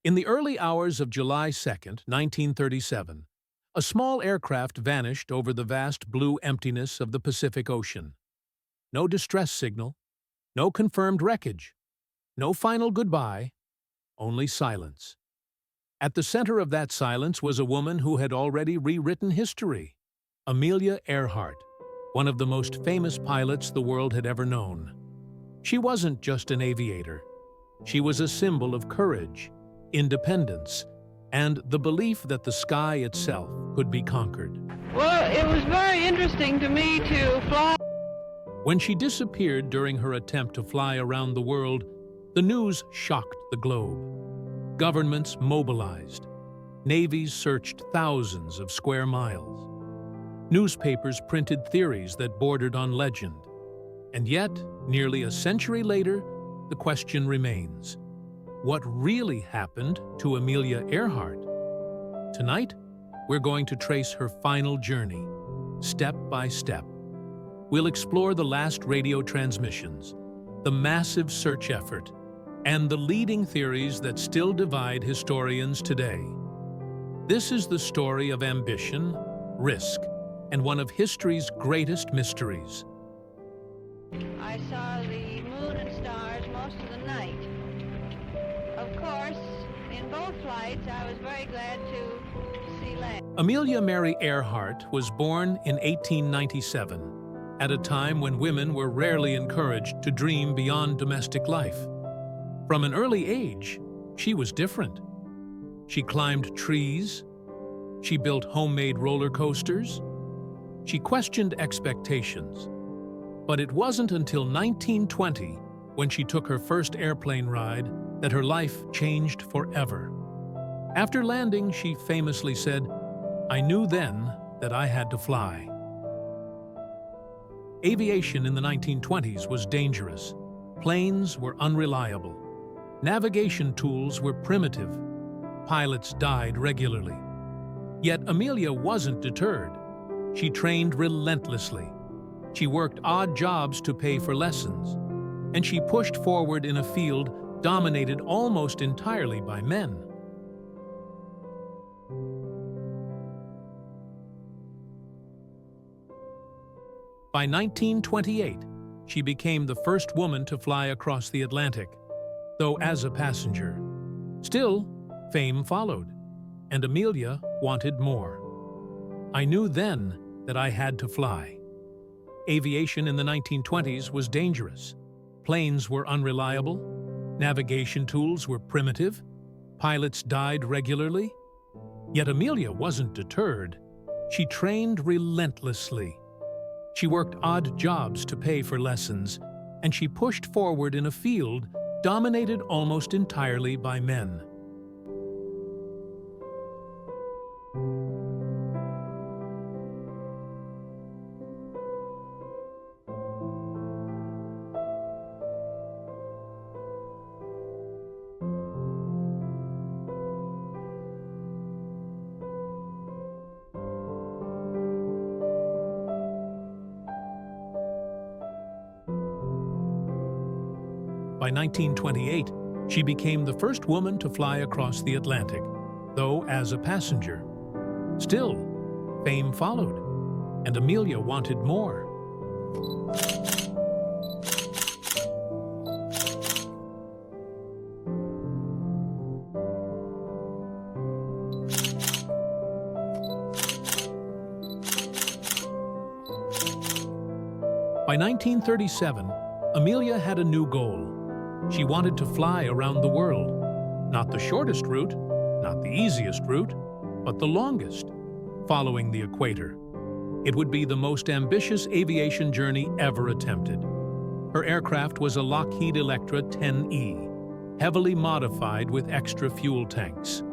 In the early hours of July 2nd, 1937, a small aircraft vanished over the vast blue emptiness of the Pacific Ocean. No distress signal, no confirmed wreckage, no final goodbye, only silence. At the center of that silence was a woman who had already rewritten history, Amelia Earhart, one of the most famous pilots the world had ever known. She wasn't just an aviator. She was a symbol of courage, independence, and the belief that the sky itself could be conquered. Well, it was very interesting to me to fly. When she disappeared during her attempt to fly around the world, the news shocked the globe. Governments mobilized. Navies searched thousands of square miles. Newspapers printed theories that bordered on legend. And yet, nearly a century later, the question remains: what really happened to Amelia Earhart? Tonight, we're going to trace her final journey, step by step. We'll explore the last radio transmissions, the massive search effort, and the leading theories that still divide historians today. This is the story of ambition, risk, and one of history's greatest mysteries. I saw the moon and stars most of the night. Of course, in both flights, I was very glad to see land. Amelia Mary Earhart was born in 1897, at a time when women were rarely encouraged to dream beyond domestic life. From an early age, she was different. She climbed trees. She built homemade roller coasters. She questioned expectations. But it wasn't until 1920, when she took her first airplane ride, that her life changed forever. After landing, she famously said, "I knew then that I had to fly." Aviation in the 1920s was dangerous. Planes were unreliable. Navigation tools were primitive. Pilots died regularly. Yet Amelia wasn't deterred. She trained relentlessly. She worked odd jobs to pay for lessons. And she pushed forward in a field dominated almost entirely by men. By 1928, she became the first woman to fly across the Atlantic, though as a passenger. Still, fame followed, and Amelia wanted more. "I knew then that I had to fly." Aviation in the 1920s was dangerous. Planes were unreliable. Navigation tools were primitive. Pilots died regularly. Yet Amelia wasn't deterred. She trained relentlessly. She worked odd jobs to pay for lessons, and she pushed forward in a field dominated almost entirely by men. By 1928, she became the first woman to fly across the Atlantic, though as a passenger. Still, fame followed, and Amelia wanted more. By 1937, Amelia had a new goal. She wanted to fly around the world. Not the shortest route, not the easiest route, but the longest, following the equator. It would be the most ambitious aviation journey ever attempted. Her aircraft was a Lockheed Electra 10E, heavily modified with extra fuel tanks.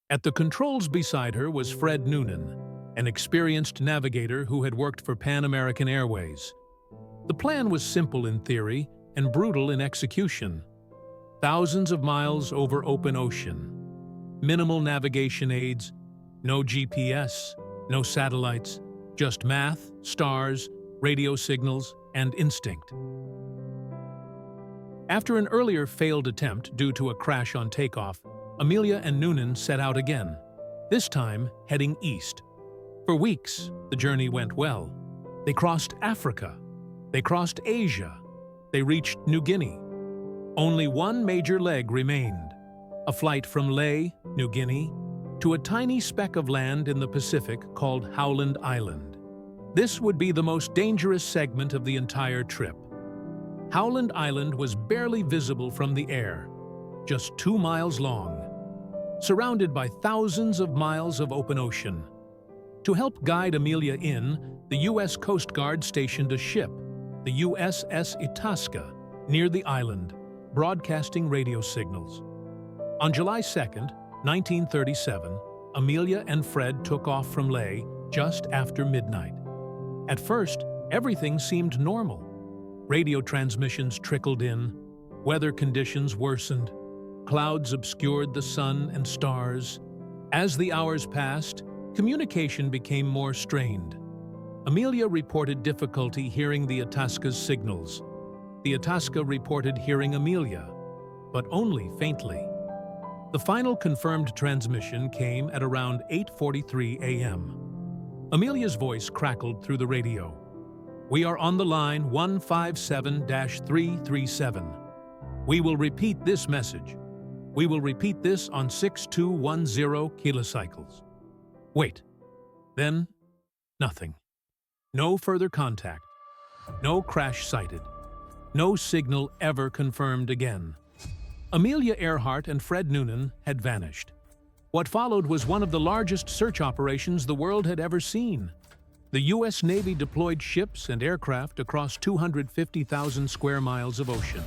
At the controls beside her was Fred Noonan, an experienced navigator who had worked for Pan American Airways. The plan was simple in theory and brutal in execution. Thousands of miles over open ocean. Minimal navigation aids, no GPS, no satellites, just math, stars, radio signals, and instinct. After an earlier failed attempt due to a crash on takeoff, Amelia and Noonan set out again, this time heading east. For weeks, the journey went well. They crossed Africa. They crossed Asia. They reached New Guinea. Only one major leg remained, a flight from Lae, New Guinea, to a tiny speck of land in the Pacific called Howland Island. This would be the most dangerous segment of the entire trip. Howland Island was barely visible from the air, just 2 miles long, surrounded by thousands of miles of open ocean. To help guide Amelia in, the U.S. Coast Guard stationed a ship, the USS Itasca, near the island, broadcasting radio signals. On July 2, 1937, Amelia and Fred took off from Lae just after midnight. At first, everything seemed normal. Radio transmissions trickled in, weather conditions worsened, clouds obscured the sun and stars. As the hours passed, communication became more strained. Amelia reported difficulty hearing the Itasca's signals. The Itasca reported hearing Amelia, but only faintly. The final confirmed transmission came at around 8:43 a.m. Amelia's voice crackled through the radio. "We are on the line 157-337. We will repeat this message. We will repeat this on 6210 kilocycles." Wait. Then, nothing. No further contact. No crash sighted. No signal ever confirmed again. Amelia Earhart and Fred Noonan had vanished. What followed was one of the largest search operations the world had ever seen. The U.S. Navy deployed ships and aircraft across 250,000 square miles of ocean.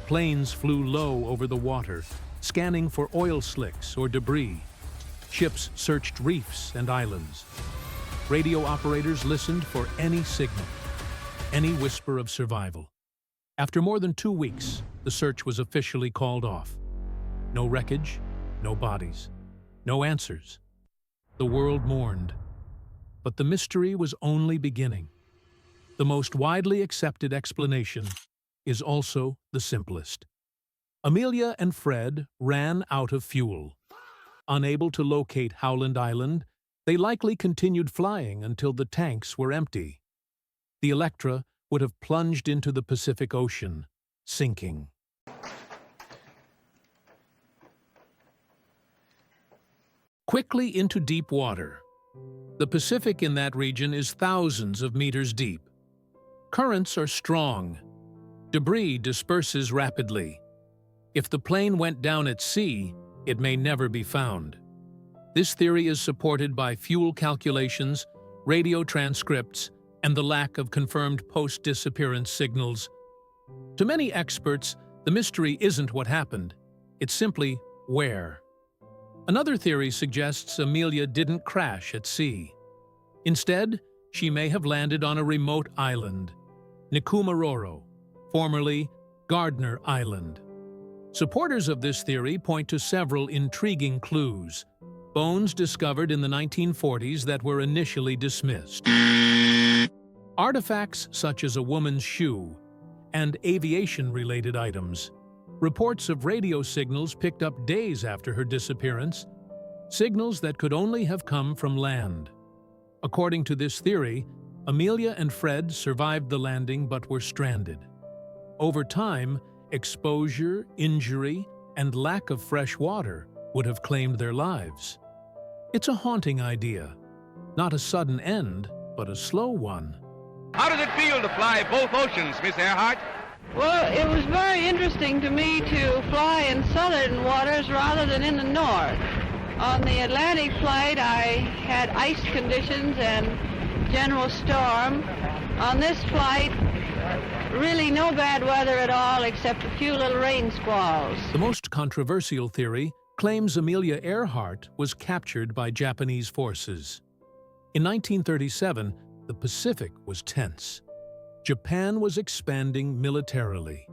Planes flew low over the water, scanning for oil slicks or debris. Ships searched reefs and islands. Radio operators listened for any signal, any whisper of survival. After more than 2 weeks, the search was officially called off. No wreckage, no bodies, no answers. The world mourned. But the mystery was only beginning. The most widely accepted explanation is also the simplest. Amelia and Fred ran out of fuel. Unable to locate Howland Island, they likely continued flying until the tanks were empty. The Electra would have plunged into the Pacific Ocean, sinking. Quickly into deep water. The Pacific in that region is thousands of meters deep. Currents are strong. Debris disperses rapidly. If the plane went down at sea, it may never be found. This theory is supported by fuel calculations, radio transcripts, and the lack of confirmed post-disappearance signals. To many experts, the mystery isn't what happened, it's simply where. Another theory suggests Amelia didn't crash at sea. Instead, she may have landed on a remote island, Nikumaroro, formerly Gardner Island. Supporters of this theory point to several intriguing clues. Bones discovered in the 1940s that were initially dismissed. Artifacts such as a woman's shoe and aviation-related items. Reports of radio signals picked up days after her disappearance, signals that could only have come from land. According to this theory, Amelia and Fred survived the landing but were stranded. Over time, exposure, injury, and lack of fresh water would have claimed their lives. It's a haunting idea. Not a sudden end, but a slow one. How does it feel to fly both oceans, Miss Earhart? Well, it was very interesting to me to fly in southern waters rather than in the north. On the Atlantic flight, I had ice conditions and general storm. On this flight, really no bad weather at all except a few little rain squalls. The most controversial theory claims Amelia Earhart was captured by Japanese forces. In 1937, the Pacific was tense. Japan was expanding militarily.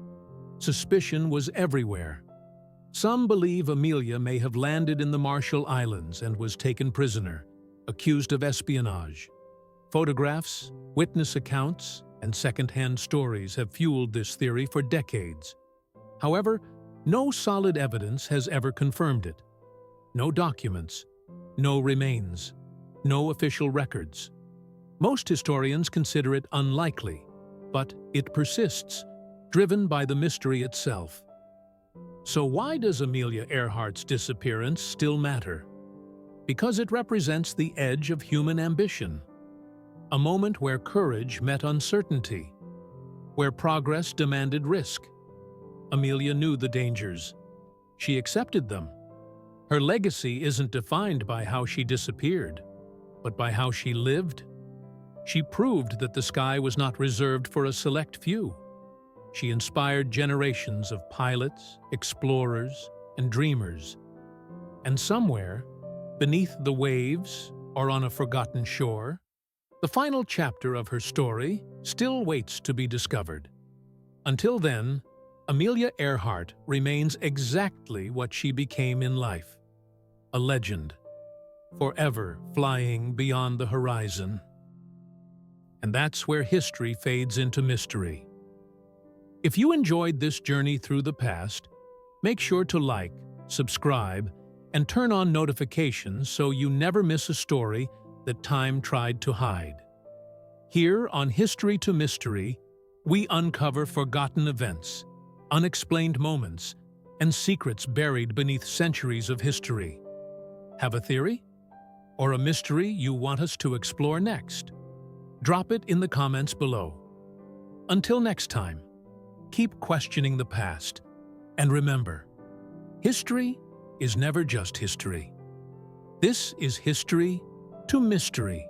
Suspicion was everywhere. Some believe Amelia may have landed in the Marshall Islands and was taken prisoner, accused of espionage. Photographs, witness accounts, and second-hand stories have fueled this theory for decades. However, No solid evidence has ever confirmed it. No documents, no remains, no official records. Most historians consider it unlikely, but it persists, driven by the mystery itself. So why does Amelia Earhart's disappearance still matter? Because it represents the edge of human ambition, a moment where courage met uncertainty, where progress demanded risk. Amelia knew the dangers. She accepted them. Her legacy isn't defined by how she disappeared, but by how she lived. She proved that the sky was not reserved for a select few. She inspired generations of pilots, explorers, and dreamers. And somewhere, beneath the waves or on a forgotten shore, the final chapter of her story still waits to be discovered. Until then, Amelia Earhart remains exactly what she became in life: a legend, forever flying beyond the horizon. And that's where history fades into mystery. If you enjoyed this journey through the past, make sure to like, subscribe, and turn on notifications so you never miss a story that time tried to hide. Here on History to Mystery, we uncover forgotten events, unexplained moments, and secrets buried beneath centuries of history. Have a theory? Or a mystery you want us to explore next? Drop it in the comments below. Until next time, keep questioning the past, and remember, history is never just history. This is History to Mystery.